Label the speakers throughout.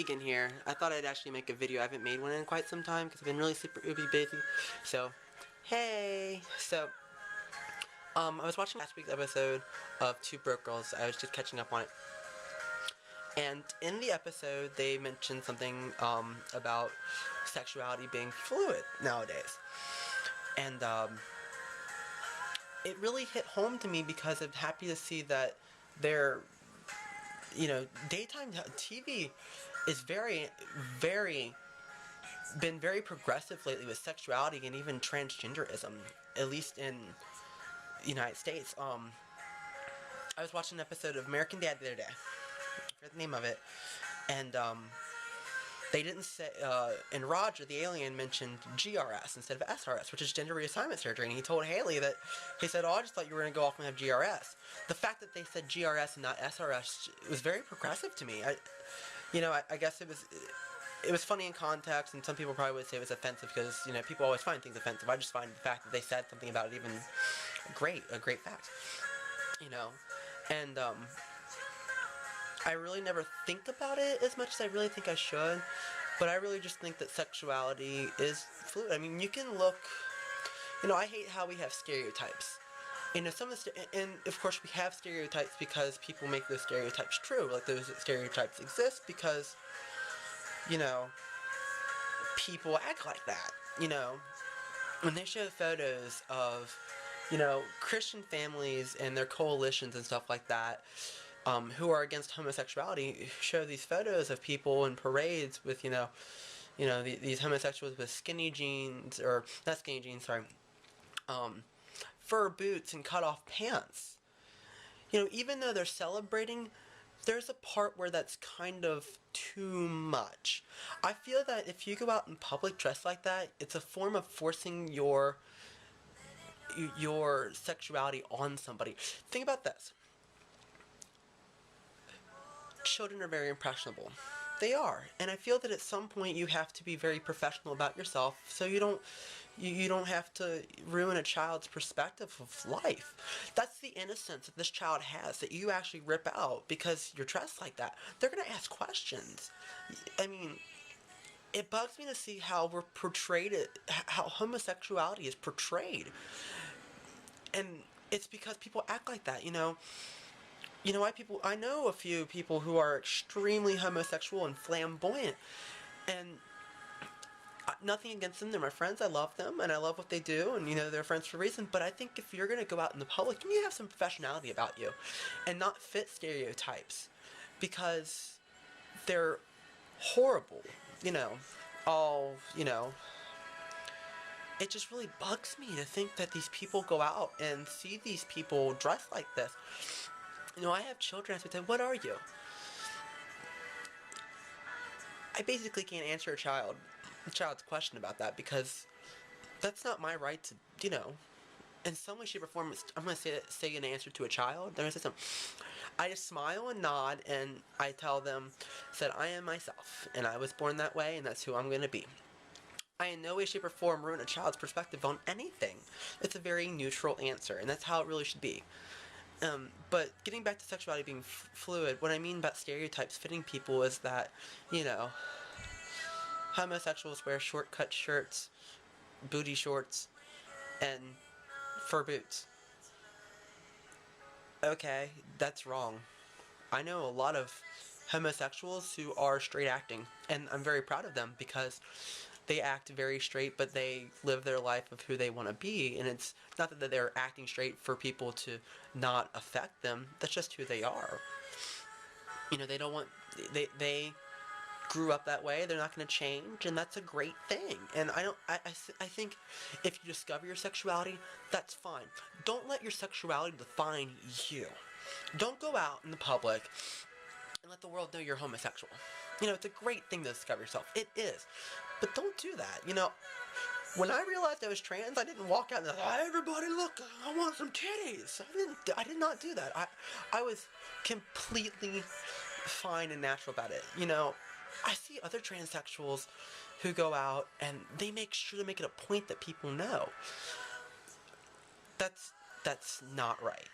Speaker 1: Tegan here. I thought I'd actually make a video. I haven't made one in quite some time because I've been really super uber busy. So, hey! I was watching last week's episode of Two Broke Girls. I was just catching up on it. And in the episode, they mentioned something, about sexuality being fluid nowadays. And, it really hit home to me because I'm happy to see that they're, daytime TV is been very progressive lately with sexuality and even transgenderism, at least in the United States. I was watching an episode of American Dad the other day. I forget the name of it. And, they didn't say, and Roger, the alien, mentioned GRS instead of SRS, which is gender reassignment surgery, and he told Haley that, he said, I just thought you were going to go off and have GRS. The fact that they said GRS and not SRS was very progressive to me. I guess it was funny in context, and some people probably would say it was offensive because, people always find things offensive. I just find the fact that they said something about it even a great fact, and, I really never think about it as much as I really think I should, but I really just think that sexuality is fluid. I mean, you can look, I hate how we have stereotypes. And of course we have stereotypes because people make those stereotypes true. Like, those stereotypes exist because, people act like that, When they show photos of, Christian families and their coalitions and stuff like that, who are against homosexuality, show these photos of people in parades with, these homosexuals with skinny jeans, or not skinny jeans, sorry, fur boots and cut-off pants. Even though they're celebrating, there's a part where that's kind of too much. I feel that if you go out in public dressed like that, it's a form of forcing your sexuality on somebody. Think about this. Children are very impressionable. They are. And I feel that at some point you have to be very professional about yourself so you don't have to ruin a child's perspective of life. That's the innocence that this child has that you actually rip out because you're dressed like that. They're going to ask questions. I mean, it bugs me to see how we're portrayed, how homosexuality is portrayed. And it's because people act like that, I know a few people who are extremely homosexual and flamboyant, and nothing against them. They're my friends. I love them, and I love what they do, and, they're friends for a reason. But I think if you're going to go out in the public, you need to have some professionality about you and not fit stereotypes because they're horrible, It just really bugs me to think that these people go out and see these people dressed like this. I have children. I say, what are you? I basically can't answer a child's question about that because that's not my right to, in some way, shape, or form. I'm going to say an answer to a child. They're going to say something. I just smile and nod, and I tell them that I am myself, and I was born that way, and that's who I'm going to be. I in no way, shape, or form ruin a child's perspective on anything. It's a very neutral answer, and that's how it really should be. But getting back to sexuality being fluid, what I mean about stereotypes fitting people is that, homosexuals wear short-cut shirts, booty shorts, and fur boots. Okay, that's wrong. I know a lot of homosexuals who are straight acting, and I'm very proud of them because they act very straight, but they live their life of who they want to be, and it's not that they're acting straight for people to not affect them. That's just who they are. They don't want, they grew up that way. They're not going to change, and that's a great thing. And I think if you discover your sexuality, that's fine. Don't let your sexuality define you. Don't go out in the public and let the world know you're homosexual. It's a great thing to discover yourself. It is. But don't do that. When I realized I was trans, I didn't walk out and say, "Hey, everybody, look, I want some titties." I did not do that. I was completely fine and natural about it. I see other transsexuals who go out and they make sure to make it a point that people know. That's not right.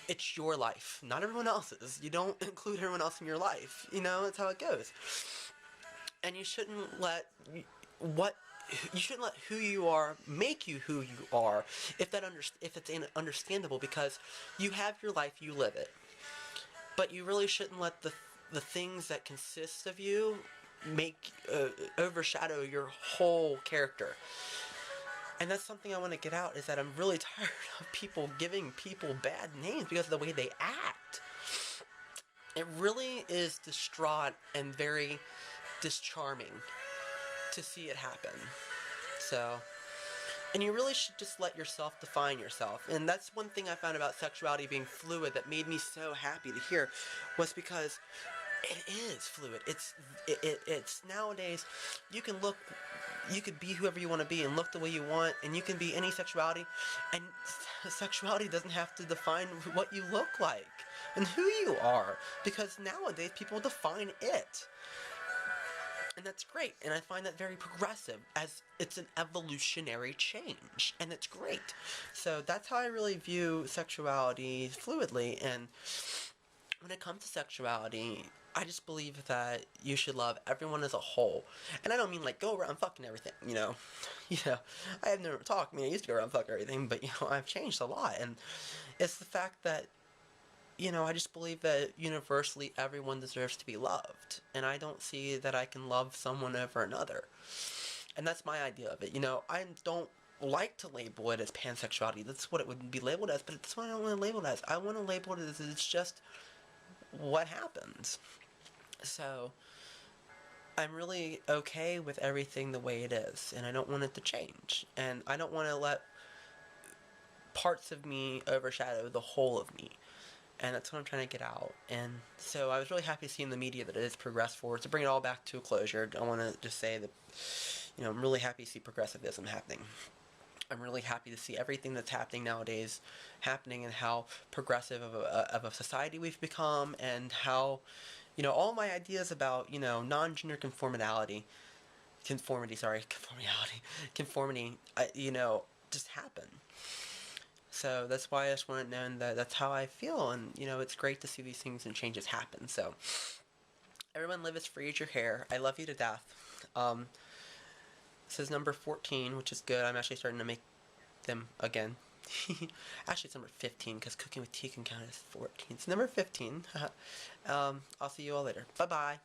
Speaker 1: it's your life, not everyone else's. You don't include everyone else in your life. That's how it goes. And you shouldn't let what you shouldn't let who you are make you who you are, if it's understandable, because you have your life, you live it. But you really shouldn't let the things that consist of you make overshadow your whole character. And that's something I want to get out, is that I'm really tired of people giving people bad names because of the way they act. It really is distraught and very discharming to see it happen. So, and you really should just let yourself define yourself. And that's one thing I found about sexuality being fluid that made me so happy to hear, was because it is fluid. It's nowadays, you could be whoever you want to be and look the way you want, and you can be any sexuality, and sexuality doesn't have to define what you look like and who you are, because nowadays people define it. And that's great, and I find that very progressive, as it's an evolutionary change, and it's great. So that's how I really view sexuality fluidly. And when it comes to sexuality, I just believe that you should love everyone as a whole. And I don't mean like go around fucking everything, I have never talked. I used to go around fucking everything, but I've changed a lot. And it's the fact that I just believe that universally everyone deserves to be loved. And I don't see that I can love someone over another. And that's my idea of it. I don't like to label it as pansexuality. That's what it would be labeled as, but that's what I don't want to label it as. I want to label it as it's just what happens. So, I'm really okay with everything the way it is, and I don't want it to change. And I don't want to let parts of me overshadow the whole of me. And that's what I'm trying to get out. And so I was really happy to see in the media that it has progressed forward. To bring it all back to a closure, I want to just say that, I'm really happy to see progressivism happening. I'm really happy to see everything that's happening nowadays happening, and how progressive of a society we've become, and how, all my ideas about, non-gender conformity, just happen. So that's why I just want it known that that's how I feel, and, it's great to see these things and changes happen. So, everyone live as free as your hair. I love you to death. This is number 14, which is good. I'm actually starting to make them again. Actually, it's number 15, because Cooking with Tegan count as 14. It's number 15. I'll see you all later. Bye-bye.